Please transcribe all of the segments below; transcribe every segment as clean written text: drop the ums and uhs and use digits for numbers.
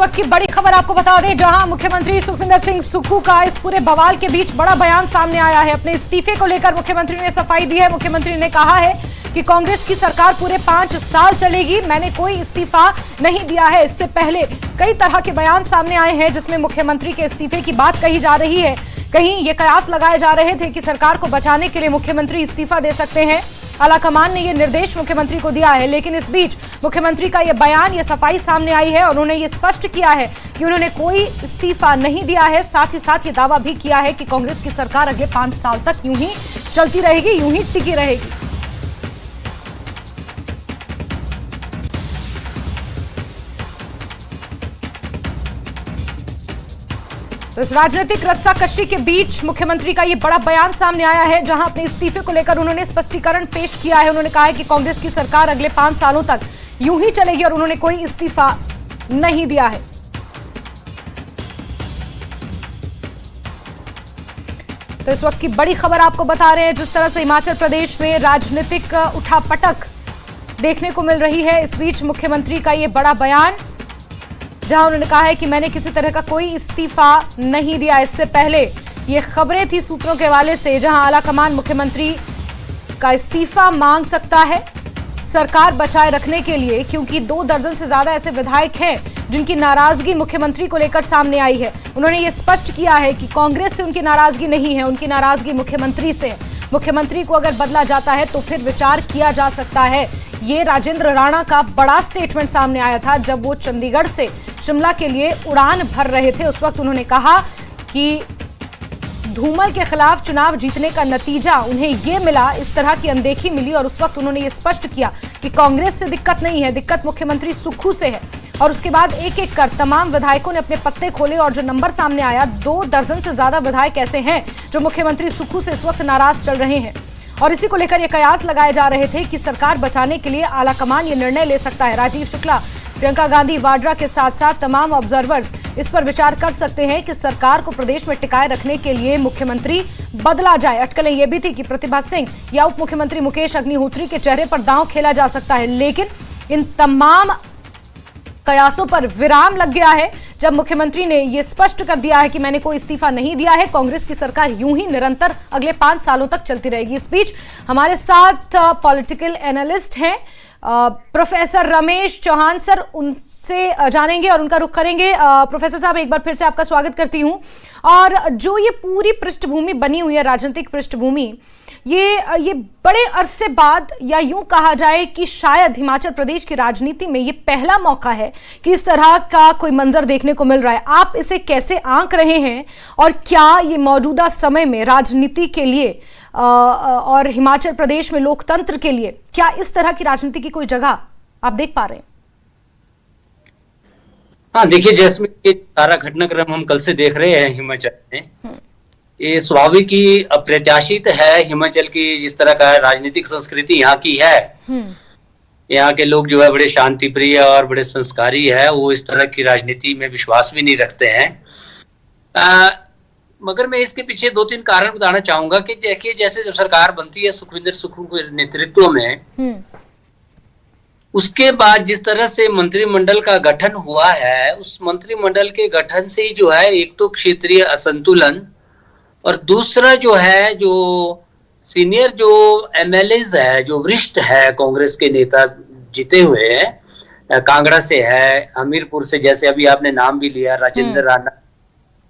वक्त की बड़ी खबर आपको बता दें, जहां मुख्यमंत्री सुखविंदर सिंह सुक्खू का इस पूरे बवाल के बीच बड़ा बयान सामने आया है। अपने इस्तीफे को लेकर मुख्यमंत्री ने सफाई दी है। मुख्यमंत्री ने कहा है कि कांग्रेस की सरकार पूरे 5 साल चलेगी, मैंने कोई इस्तीफा नहीं दिया है। इससे पहले कई तरह के बयान सामने आए हैं जिसमें मुख्यमंत्री के इस्तीफे की बात कही जा रही है। कहीं ये कयास लगाए जा रहे थे कि सरकार को बचाने के लिए मुख्यमंत्री इस्तीफा दे सकते हैं। आलाकमान ने ये निर्देश मुख्यमंत्री को दिया है, लेकिन इस बीच मुख्यमंत्री का ये बयान, ये सफाई सामने आई है और उन्होंने ये स्पष्ट किया है कि उन्होंने कोई इस्तीफा नहीं दिया है। साथ ही साथ ये दावा भी किया है कि कांग्रेस की सरकार अगले 5 साल तक यूं ही चलती रहेगी, यूं ही टिकी रहेगी। तो इस राजनीतिक रस्साकशी के बीच मुख्यमंत्री का ये बड़ा बयान सामने आया है, जहां अपने इस्तीफे को लेकर उन्होंने स्पष्टीकरण पेश किया है। उन्होंने कहा है कि कांग्रेस की सरकार अगले 5 सालों तक यूं ही चलेगी और उन्होंने कोई इस्तीफा नहीं दिया है। तो इस वक्त की बड़ी खबर आपको बता रहे हैं, जिस तरह से हिमाचल प्रदेश में राजनीतिक उठापटक देखने को मिल रही है। इस बीच मुख्यमंत्री का ये बड़ा बयान, जहां उन्होंने कहा है कि मैंने किसी तरह का कोई इस्तीफा नहीं दिया। इससे पहले ये खबरें थी सूत्रों के हवाले से, जहां आलाकमान मुख्यमंत्री का इस्तीफा मांग सकता है सरकार बचाए रखने के लिए, क्योंकि 2 दर्जन से ज्यादा ऐसे विधायक हैं जिनकी नाराजगी मुख्यमंत्री को लेकर सामने आई है। उन्होंने ये स्पष्ट किया है कि कांग्रेस से उनकी नाराजगी नहीं है, उनकी नाराजगी मुख्यमंत्री से है। मुख्यमंत्री को अगर बदला जाता है तो फिर विचार किया जा सकता है। ये राजेंद्र राणा का बड़ा स्टेटमेंट सामने आया था जब वो चंडीगढ़ से शिमला के लिए उड़ान भर रहे थे। उस वक्त उन्होंने कहा कि धूमल के खिलाफ चुनाव जीतने का नतीजा उन्हें ये मिला, इस तरह की अनदेखी मिली। और उस वक्त उन्होंने ये स्पष्ट किया कि कांग्रेस से दिक्कत नहीं है, दिक्कत मुख्यमंत्री सुक्खू से है। और उसके बाद एक एक कर तमाम विधायकों ने अपने पत्ते खोले और जो नंबर सामने आया, 2 दर्जन से ज्यादा विधायक ऐसे हैं जो मुख्यमंत्री सुक्खू से इस वक्त नाराज चल रहे हैं। और इसी को लेकर ये कयास लगाए जा रहे थे कि सरकार बचाने के लिए आलाकमान ये निर्णय ले सकता है। राजीव शुक्ला, प्रियंका गांधी वाड्रा के साथ साथ तमाम ऑब्जर्वर्स इस पर विचार कर सकते हैं कि सरकार को प्रदेश में टिकाए रखने के लिए मुख्यमंत्री बदला जाए। अटकलें ये भी थी कि प्रतिभा सिंह या उप मुख्यमंत्री मुकेश अग्निहोत्री के चेहरे पर दांव खेला जा सकता है, लेकिन इन तमाम कयासों पर विराम लग गया है जब मुख्यमंत्री ने यह स्पष्ट कर दिया है कि मैंने कोई इस्तीफा नहीं दिया है, कांग्रेस की सरकार यूं ही निरंतर अगले 5 सालों तक चलती रहेगी। इस बीच हमारे साथ पॉलिटिकल एनालिस्ट हैं प्रोफेसर रमेश चौहान सर, उनसे जानेंगे और उनका रुख करेंगे। प्रोफेसर साहब, एक बार फिर से आपका स्वागत करती हूं। और जो ये पूरी पृष्ठभूमि बनी हुई है, राजनीतिक पृष्ठभूमि, ये बड़े अरसे बाद, या यूं कहा जाए कि शायद हिमाचल प्रदेश की राजनीति में ये पहला मौका है कि इस तरह का कोई मंजर देखने को मिल रहा है। आप इसे कैसे आंक रहे हैं और क्या ये मौजूदा समय में राजनीति के लिए और हिमाचल प्रदेश में लोकतंत्र के लिए, क्या इस तरह की राजनीति की कोई जगह आप देख पा रहे हैं? हाँ, देखिए, जैसे ये सारा घटनाक्रम हम कल से देख रहे हैं हिमाचल में, ये स्वाभाविक ही अप्रत्याशित है। हिमाचल की जिस तरह का राजनीतिक संस्कृति यहाँ की है, यहाँ के लोग जो है बड़े शांति प्रिय और बड़े संस्कारी है, वो इस तरह की राजनीति में विश्वास भी नहीं रखते हैं। मगर मैं इसके पीछे 2-3 कारण बताना चाहूंगा कि देखिए, जैसे जब सरकार बनती है सुखविंदर सुक्खू के नेतृत्व में, उसके बाद जिस तरह से मंत्रिमंडल का गठन हुआ है, उस मंत्रिमंडल के गठन से ही जो है एक तो क्षेत्रीय असंतुलन और दूसरा जो है, जो सीनियर जो एमएलएज है, जो वरिष्ठ है कांग्रेस के नेता जीते हुए हैं, कांगड़ा से है, हमीरपुर से, जैसे अभी आपने नाम भी लिया, राजेंद्र राणा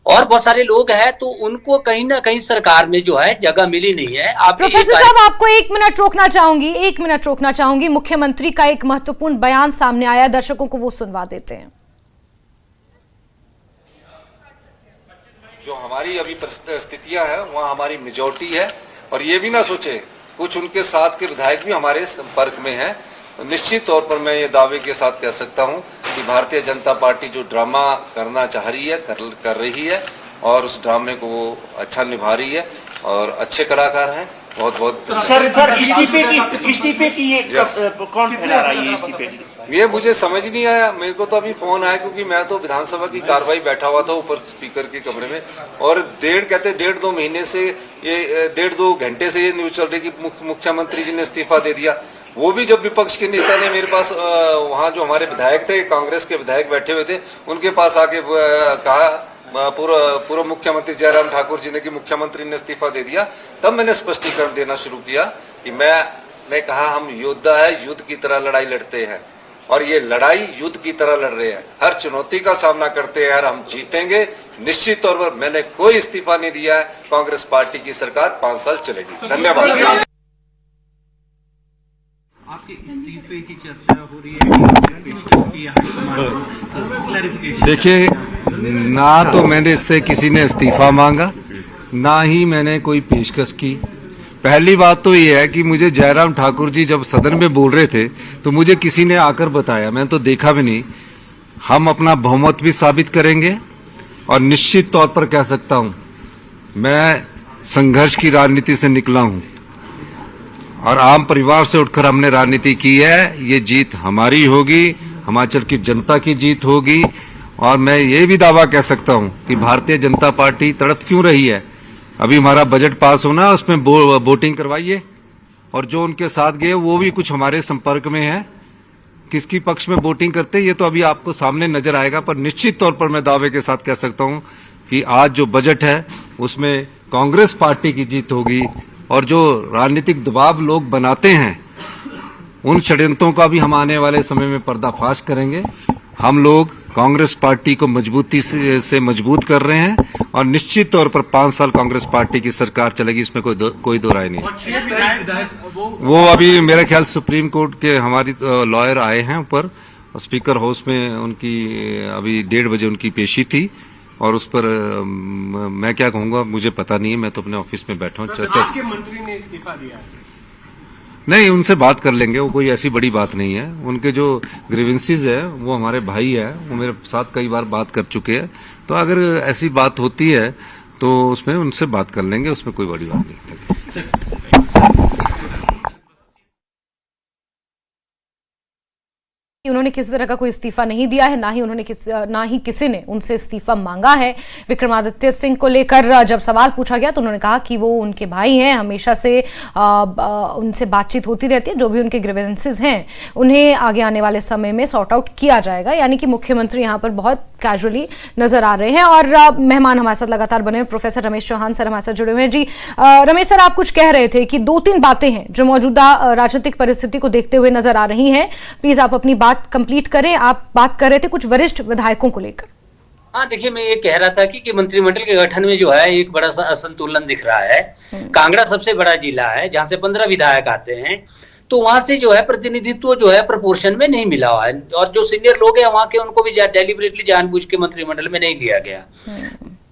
और बहुत सारे लोग हैं, तो उनको कहीं ना कहीं सरकार में जो है जगह मिली नहीं है। प्रोफेसर साहब, आपको 1 मिनट रोकना चाहूंगी। मुख्यमंत्री का एक महत्वपूर्ण बयान सामने आया, दर्शकों को वो सुनवा देते हैं। जो हमारी अभी परिस्थितियां हैं, वहाँ हमारी मेजॉरिटी है, और ये भी ना सोचे, कुछ उनके साथ के विधायक भी हमारे संपर्क में हैं। निश्चित तौर पर मैं ये दावे के साथ कह सकता हूँ कि भारतीय जनता पार्टी जो ड्रामा करना चाह रही है, कर रही है, और उस ड्रामे को वो अच्छा निभा रही है, और अच्छे कलाकार हैं। बहुत बहुत सर इस्तीफे की ये कौन फैला रहा है इस्तीफे की? ये मुझे समझ नहीं आया। मेरे को तो अभी फोन आया, क्योंकि मैं तो विधानसभा की कार्रवाई बैठा हुआ था ऊपर स्पीकर के कमरे में, और 1.5 महीने से ये 1.5-2 घंटे से ये न्यूज चल रही कि मुख्यमंत्री जी ने इस्तीफा दे दिया। वो भी जब विपक्ष के नेता ने मेरे पास वहाँ जो हमारे विधायक थे, कांग्रेस के विधायक बैठे हुए थे, उनके पास आके कहा पूर्व मुख्यमंत्री जयराम ठाकुर जी ने कि मुख्यमंत्री ने इस्तीफा दे दिया, तब मैंने स्पष्टीकरण देना शुरू किया कि मैंने कहा हम योद्धा है, युद्ध की तरह लड़ाई लड़ते हैं और ये लड़ाई युद्ध की तरह लड़ रहे हैं, हर चुनौती का सामना करते हैं और हम जीतेंगे निश्चित तौर पर। मैंने कोई इस्तीफा नहीं दिया है, कांग्रेस पार्टी की सरकार 5 साल चलेगी। धन्यवाद। आपके इस्तीफे की चर्चा हो रही है, देखिए, ना तो मैंने इससे किसी ने इस्तीफा मांगा, ना ही मैंने कोई पेशकश की। पहली बात तो ये है कि मुझे जयराम ठाकुर जी जब सदन में बोल रहे थे तो मुझे किसी ने आकर बताया, मैं तो देखा भी नहीं। हम अपना बहुमत भी साबित करेंगे और निश्चित तौर पर कह सकता हूं मैं संघर्ष की राजनीति से निकला हूं और आम परिवार से उठकर हमने राजनीति की है। ये जीत हमारी होगी, हिमाचल की जनता की जीत होगी और मैं ये भी दावा कह सकता हूं कि भारतीय जनता पार्टी तड़प क्यों रही है। अभी हमारा बजट पास होना, उसमें वोटिंग करवाइए और जो उनके साथ गए वो भी कुछ हमारे संपर्क में है। किसकी पक्ष में वोटिंग करते ये तो अभी आपको सामने नजर आएगा, पर निश्चित तौर पर मैं दावे के साथ कह सकता हूं कि आज जो बजट है उसमें कांग्रेस पार्टी की जीत होगी और जो राजनीतिक दबाव लोग बनाते हैं उन षड्यंत्रों का भी हम आने वाले समय में पर्दाफाश करेंगे। हम लोग कांग्रेस पार्टी को मजबूती से मजबूत कर रहे हैं और निश्चित तौर पर 5 साल कांग्रेस पार्टी की सरकार चलेगी, इसमें कोई दो राय नहीं है। वो अभी मेरे ख्याल सुप्रीम कोर्ट के हमारी लॉयर आए हैं ऊपर, स्पीकर हाउस में उनकी अभी 1:30 बजे उनकी पेशी थी और उस पर मैं क्या कहूंगा मुझे पता नहीं है, मैं तो अपने ऑफिस में बैठा हूँ। आपके मंत्री ने इस्तीफा दिया है? नहीं, उनसे बात कर लेंगे, वो कोई ऐसी बड़ी बात नहीं है। उनके जो ग्रीवेंसेस है वो हमारे भाई है, वो मेरे साथ कई बार बात कर चुके हैं, तो अगर ऐसी बात होती है तो उसमें उनसे बात कर लेंगे, उसमें कोई बड़ी बात नहीं। उन्होंने किसी तरह का कोई इस्तीफा नहीं दिया है, ना ही किसी ने उनसे इस्तीफा मांगा है। विक्रमादित्य सिंह को लेकर जब सवाल पूछा गया तो उन्होंने कहा कि वो उनके भाई हैं, हमेशा से उनसे बातचीत होती रहती है, जो भी उनके ग्रीवेंसेस हैं उन्हें आगे आने वाले समय में सॉर्ट आउट किया जाएगा। यानी कि मुख्यमंत्री यहाँ पर बहुत कैजुअली नजर आ रहे हैं। और मेहमान हमारे साथ लगातार बने हुए प्रोफेसर रमेश चौहान सर हमारे साथ जुड़े हुए हैं। जी रमेश सर, आप कुछ कह रहे थे कि 2-3 बातें हैं जो मौजूदा राजनीतिक परिस्थिति को देखते हुए नजर आ रही हैं, प्लीज आप अपनी बात कंप्लीट करें। आप बात कर रहे थे कुछ वरिष्ठ विधायकों को लेकर। हाँ, देखिए, मैं ये कह रहा था कि मंत्रिमंडल के गठन में जो है एक बड़ा सा असंतुलन दिख रहा है। कांगड़ा सबसे बड़ा जिला है जहां से 15 विधायक आते हैं, तो वहां से जो है प्रतिनिधित्व जो है प्रोपोर्शन में नहीं मिला हुआ है और जो सीनियर लोग हैं वहां के उनको भी डेलिबरेटली जानबूझ के मंत्रिमंडल में नहीं लिया गया,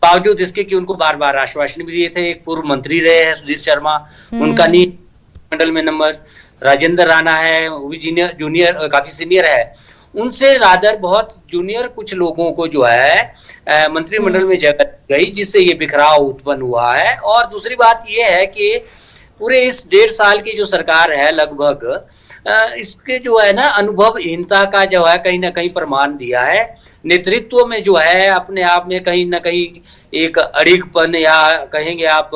बावजूद इसके कि उनको बार बार आश्वासन भी दिए थे। एक पूर्व मंत्री रहे हैं सुधीर शर्मा, उनका नहीं मंडल में नंबर, राजेंद्र राणा है, वो भी जूनियर काफी सीनियर है, उनसे रादर बहुत जूनियर कुछ लोगों को जो है मंत्रिमंडल में जगह गई, जिससे ये बिखराव उत्पन्न हुआ है। और दूसरी बात ये है कि पूरे इस 1.5 साल की जो सरकार है लगभग, इसके जो है ना अनुभवहीनता का जो है कहीं ना कहीं प्रमाण दिया है। नेतृत्व में जो है अपने आप में कहीं ना कहीं एक अड़िगपन या कहेंगे आप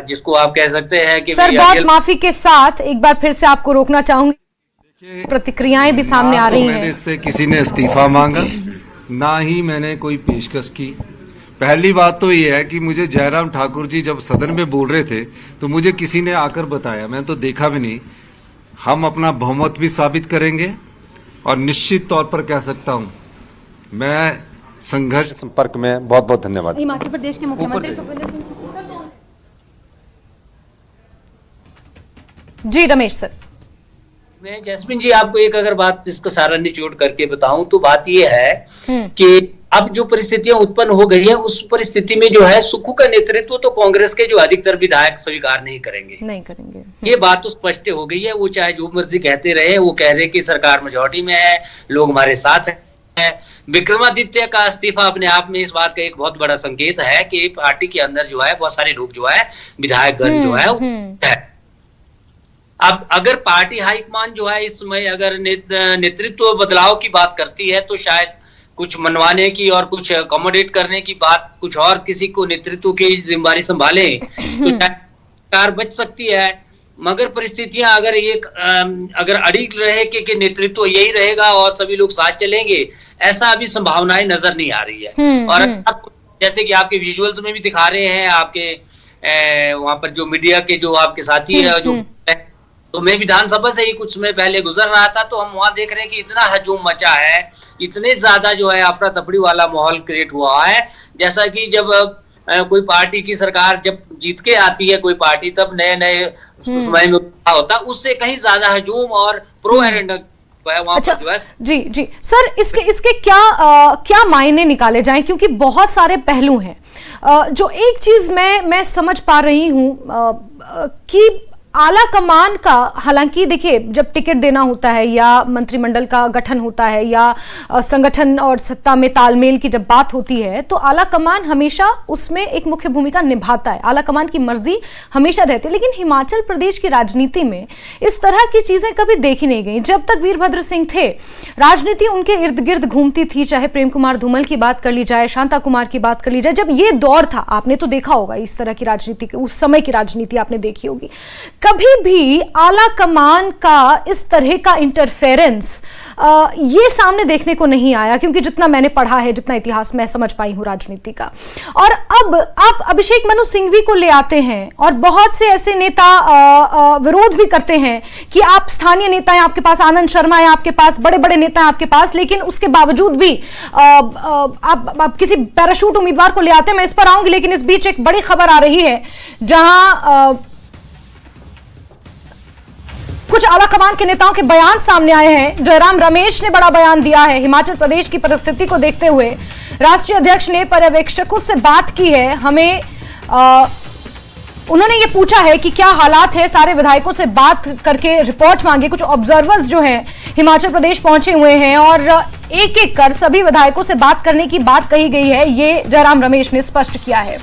जिसको आप कह सकते हैं कि सर बहुत माफी के साथ एक बार फिर से आपको रोकना चाहूंगी, प्रतिक्रियाएं भी सामने आ रही हैं। मैंने इससे किसी ने इस्तीफा मांगा, ना ही मैंने कोई पेशकश की। पहली बात तो ये है कि मुझे जयराम ठाकुर जी जब सदन में बोल रहे थे तो मुझे किसी ने आकर बताया, मैं तो देखा भी नहीं। हम अपना बहुमत भी साबित करेंगे और निश्चित तौर पर कह सकता हूं मैं संघर्ष संपर्क में। बहुत बहुत धन्यवाद। हिमाचल प्रदेश के मुख्यमंत्री सुखविंदर सिंह जी रमेश सर। मैं जैस्मिन जी आपको एक अगर बात इसको सारा निचोड़ करके बताऊं तो बात ये है कि अब जो परिस्थितियां उत्पन्न हो गई है उस परिस्थिति में जो है सुक्खू का नेतृत्व तो कांग्रेस के जो अधिकतर विधायक स्वीकार नहीं करेंगे। ये बात तो स्पष्ट हो गई है। वो चाहे जो मर्जी कहते रहे, वो कह रहे कि सरकार मेजॉरिटी में है, लोग हमारे साथ है। विक्रमादित्य का इस्तीफा अपने आप में इस बात का एक बहुत बड़ा संकेत है कि पार्टी के अंदर जो है बहुत सारे लोग जो है विधायकगण जो है अब अगर पार्टी हाईकमान जो है इस समय अगर नेतृत्व बदलाव की बात करती है तो शायद कुछ मनवाने की और कुछ अकोमोडेट करने की बात, कुछ और किसी को नेतृत्व की जिम्मेदारी संभाले तो सरकार बच सकती है। मगर परिस्थितियां अगर अगर अड़ी रहे कि नेतृत्व यही रहेगा और सभी लोग साथ चलेंगे, ऐसा अभी संभावनाएं नजर नहीं आ रही है। और जैसे कि आपके विजुअल्स में भी दिखा रहे हैं, आपके वहां पर जो मीडिया के जो आपके साथी है जो, तो मैं विधानसभा से ही कुछ समय पहले गुजर रहा था, तो हम वहां देख रहे हैं कि इतना हजूम मचा है, इतने ज्यादा जो है अफरा तफड़ी वाला माहौल क्रिएट हुआ है, जैसा कि जब कोई पार्टी की सरकार जब जीत के आती है कोई पार्टी, तब नए नए समय में होता, उससे कहीं ज्यादा हजूम और प्रो एजेंडा वहां पर जो है। जी जी सर, इसके क्या मायने निकाले जाएं, क्योंकि बहुत सारे पहलू हैं। जो एक चीज मैं समझ पा रही हूं कि आला कमान का, हालांकि देखिए जब टिकट देना होता है या मंत्रिमंडल का गठन होता है या संगठन और सत्ता में तालमेल की जब बात होती है, तो आला कमान हमेशा उसमें एक मुख्य भूमिका निभाता है, आला कमान की मर्जी हमेशा रहती है। लेकिन हिमाचल प्रदेश की राजनीति में इस तरह की चीजें कभी देखी नहीं गई। जब तक वीरभद्र सिंह थे, राजनीति उनके इर्द गिर्द घूमती थी, चाहे प्रेम कुमार धूमल की बात कर ली जाए, शांता कुमार की बात कर ली जाए। जब ये दौर था, आपने तो देखा होगा इस तरह की राजनीति, उस समय की राजनीति आपने देखी होगी, कभी भी आला कमान का इस तरह का इंटरफेरेंस ये सामने देखने को नहीं आया, क्योंकि जितना मैंने पढ़ा है, जितना इतिहास मैं समझ पाई हूं राजनीति का। और अब आप अभिषेक मनु सिंघवी को ले आते हैं और बहुत से ऐसे नेता विरोध भी करते हैं कि आप स्थानीय नेता हैं, आपके पास आनंद शर्मा है, आपके पास बड़े बड़े नेता हैं आपके पास, लेकिन उसके बावजूद भी आप किसी पैराशूट उम्मीदवार को ले आते हैं। मैं इस पर आऊंगी, लेकिन इस बीच एक बड़ी खबर आ रही है जहां कुछ आला कमान के नेताओं के बयान सामने आए हैं। जयराम रमेश ने बड़ा बयान दिया है। हिमाचल प्रदेश की परिस्थिति को देखते हुए राष्ट्रीय अध्यक्ष ने पर्यवेक्षकों से बात की है। हमें उन्होंने ये पूछा है कि क्या हालात है, सारे विधायकों से बात करके रिपोर्ट मांगे। कुछ ऑब्जर्वर्स जो हैं हिमाचल प्रदेश पहुंचे हुए हैं और एक एक कर सभी विधायकों से बात करने की बात कही गई है, ये जयराम रमेश ने स्पष्ट किया है।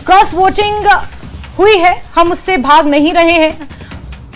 क्रॉस वोटिंग हुई है, हम उससे भाग नहीं रहे हैं।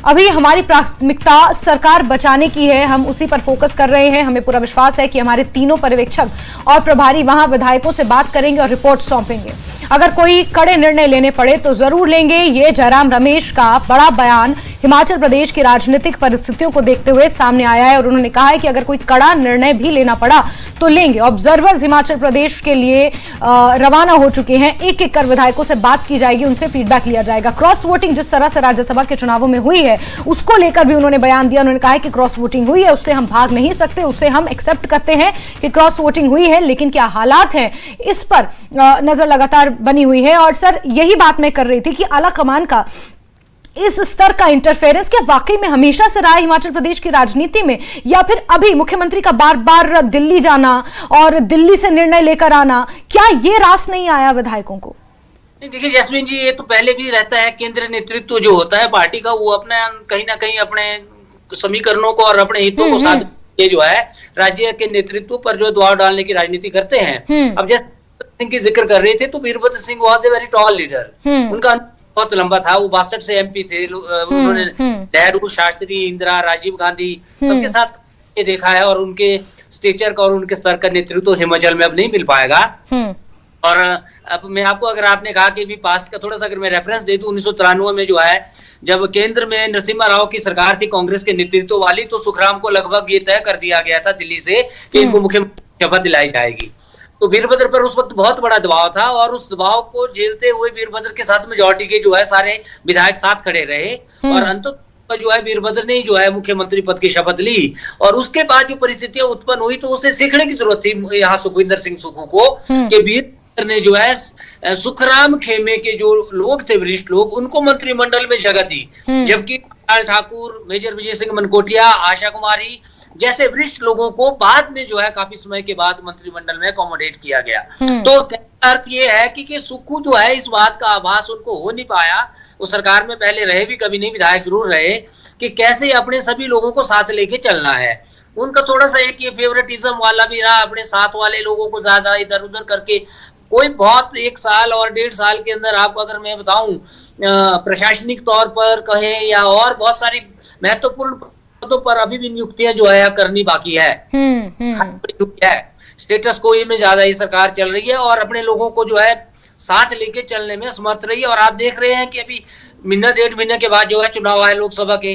अभी हमारी प्राथमिकता सरकार बचाने की है, हम उसी पर फोकस कर रहे हैं। हमें पूरा विश्वास है कि हमारे तीनों पर्यवेक्षक और प्रभारी वहां विधायकों से बात करेंगे और रिपोर्ट सौंपेंगे। अगर कोई कड़े निर्णय लेने पड़े तो जरूर लेंगे। ये जयराम रमेश का बड़ा बयान हिमाचल प्रदेश की राजनीतिक परिस्थितियों को देखते हुए सामने आया है और उन्होंने कहा है कि अगर कोई कड़ा निर्णय भी लेना पड़ा तो लेंगे। ऑब्जर्वर्स हिमाचल प्रदेश के लिए रवाना हो चुके हैं। एक एक कर विधायकों से बात की जाएगी, उनसे फीडबैक लिया जाएगा। क्रॉस वोटिंग जिस तरह से राज्यसभा के चुनावों में हुई है, उसको लेकर भी उन्होंने बयान दिया। उन्होंने कहा है कि क्रॉस वोटिंग हुई है, उससे हम भाग नहीं सकते, उससे हम एक्सेप्ट करते हैं कि क्रॉस वोटिंग हुई है, लेकिन क्या हालात हैं इस पर नजर लगातार बनी हुई है। और सर, यही बात मैं कर रही थी कि आला कमान का इस स्तर का इंटरफेरेंस क्या वाकई में हमेशा से रहा है हिमाचल प्रदेश की राजनीति में, या फिर अभी मुख्यमंत्री का बार बार दिल्ली जाना और दिल्ली से निर्णय लेकर आना, क्या ये रास नहीं आया विधायकों को? देखिए जैस्मीन जी, ये तो पहले भी रहता है। केंद्रीय नेतृत्व जो होता है पार्टी का, वो अपने कहीं ना कहीं अपने समीकरणों को और अपने हितों को साथ ये जो है राज्य के नेतृत्व पर जो दबाव डालने की राजनीति करते हैं। अब जैसे सिंह की जिक्र कर रहे थे, तो Virbhadra Singh was a very tall leader. उनका बहुत लंबा था, वो 62 से एमपी थे। उन्होंने नेहरू, शास्त्री, इंदिरा, राजीव गांधी सबके साथ ये देखा है और उनके स्टेचर का और उनके स्तर का नेतृत्व हिमाचल में अब नहीं मिल पाएगा। और अब मैं आपको, अगर आपने कहा कि भी पास्ट का थोड़ा सा अगर मैं रेफरेंस दे दूं, 1993 में जो है जब केंद्र में नरसिम्हा राव की सरकार थी कांग्रेस के नेतृत्व वाली, तो सुखराम को लगभग ये तय कर दिया गया था दिल्ली से कि इनको मुख्यमंत्री शपथ दिलाई जाएगी। तो वीरभद्र पर उस वक्त बहुत बड़ा दबाव था और उस दबाव को झेलते हुए वीरभद्र के साथ मेजॉरिटी के जो है सारे विधायक साथ खड़े रहे और अंततः जो है वीरभद्र ने जो है मुख्यमंत्री पद की शपथ ली। और उसके बाद जो परिस्थितियां उत्पन्न हुई, तो उसे सीखने की जरूरत थी यहाँ सुखविंदर सिंह सुक्खू को कि वीरभद्र ने जो है सुखराम खेमे के जो लोग थे, वरिष्ठ लोग, उनको मंत्रिमंडल में जगह दी, जबकि लाल ठाकुर, मेजर विजय सिंह मनकोटिया, आशा कुमारी जैसे वरिष्ठ लोगों को बाद में जो है काफी समय के बाद मंत्रिमंडल में अकोमोडेट किया गया। तो अर्थ ये है कि सुक्खू जो है इस बात का आभास उनको हो नहीं पाया, वो सरकार में पहले रहे भी कभी नहीं, विधायक जरूर रहे, कि कैसे अपने सभी लोगों को साथ लेके चलना है। उनका थोड़ा सा एक ये फेवरेटिज्म वाला भी रहा, अपने साथ वाले लोगों को ज्यादा इधर उधर करके कोई बहुत 1 साल और 1.5 साल के अंदर आपको अगर मैं बताऊं प्रशासनिक तौर पर कहें या और बहुत सारी महत्वपूर्ण पदों पर अभी भी नियुक्तियां जो है करनी बाकी है। स्टेटस को में ज्यादा ही सरकार चल रही है और अपने लोगों को जो है साथ लेके चलने में असमर्थ रही है। और आप देख रहे हैं कि अभी महीना 1.5 महीने के बाद जो है चुनाव है लोकसभा के,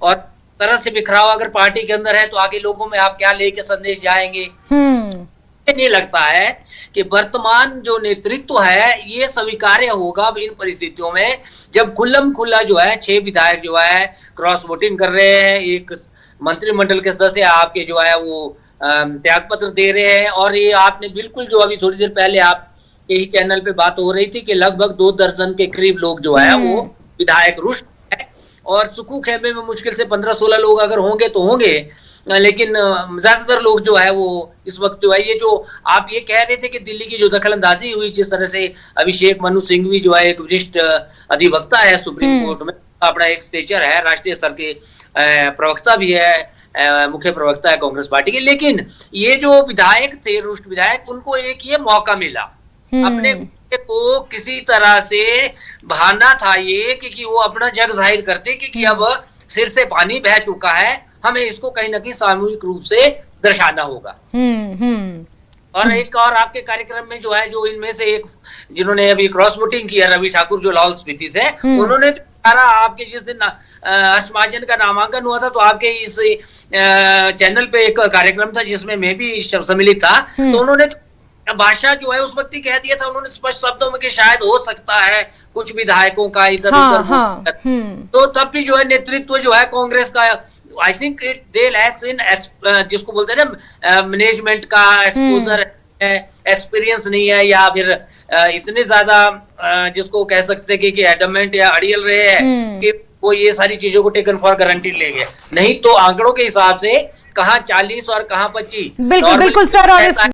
और तरह से बिखराव अगर पार्टी के अंदर है तो आगे लोगों में आप क्या लेके संदेश जाएंगे। नहीं लगता है कि वर्तमान जो नेतृत्व है ये स्वीकार्य होगा इन परिस्थितियों में, जब खुल्लम खुल्ला जो है 6 विधायक जो है क्रॉस वोटिंग कर रहे हैं, एक मंत्रिमंडल के सदस्य आपके जो है वो त्याग पत्र दे रहे हैं, और ये आपने बिल्कुल जो अभी थोड़ी देर पहले आप यही चैनल पे बात हो रही थी कि लगभग 2 दर्जन के करीब लोग जो है वो विधायक रुष्ट है, और सुखू खेमे में मुश्किल से 15-16 लोग अगर होंगे तो होंगे, लेकिन ज्यादातर लोग जो है वो इस वक्त जो है ये जो आप ये कह रहे थे कि दिल्ली की जो दखलंदाजी हुई, जिस तरह से अभिषेक मनु सिंघवी जो है एक वरिष्ठ अधिवक्ता है सुप्रीम कोर्ट में, अपना एक स्टेचर है, राष्ट्रीय स्तर के प्रवक्ता भी है, मुख्य प्रवक्ता है कांग्रेस पार्टी के, लेकिन ये जो विधायक थे रुष्ट विधायक, उनको एक ये मौका मिला अपने को किसी तरह से बहाना था ये कि वो अपना जग जाहिर करते कि अब सिर से पानी बह चुका है, हमें इसको कहीं ना कहीं सामूहिक रूप से दर्शाना होगा। और एक और आपके कार्यक्रम में जो है, जो इनमें से एक जिन्होंने अभी क्रॉस वोटिंग किया, रवि ठाकुर जो लाहौल स्पीति से, उन्होंने आपके जिस दिन हर्ष महाजन का नामांकन हुआ था तो आपके इस चैनल पे एक कार्यक्रम था जिसमें मैं भी सम्मिलित था, तो उन्होंने भाषा जो है उस वक्त ही कह दिया था, उन्होंने स्पष्ट शब्दों में कि शायद हो सकता है कुछ विधायकों का इधर उधर तो तब भी जो है नेतृत्व जो है कांग्रेस का, आई थिंक दे लैक्स इन जिसको बोलते हैं ना मैनेजमेंट का एक्सपोजर, एक्सपीरियंस नहीं है, या फिर इतने ज्यादा जिसको कह सकते हैं कि एडमेंट या अड़ियल रहे हैं कि वो ये सारी चीजों को टेकन फॉर गारंटीड ले गए। नहीं तो आंकड़ों के हिसाब से कहाँ 40 और कहाँ 25। बिल्कुल बिल्कुल सर, और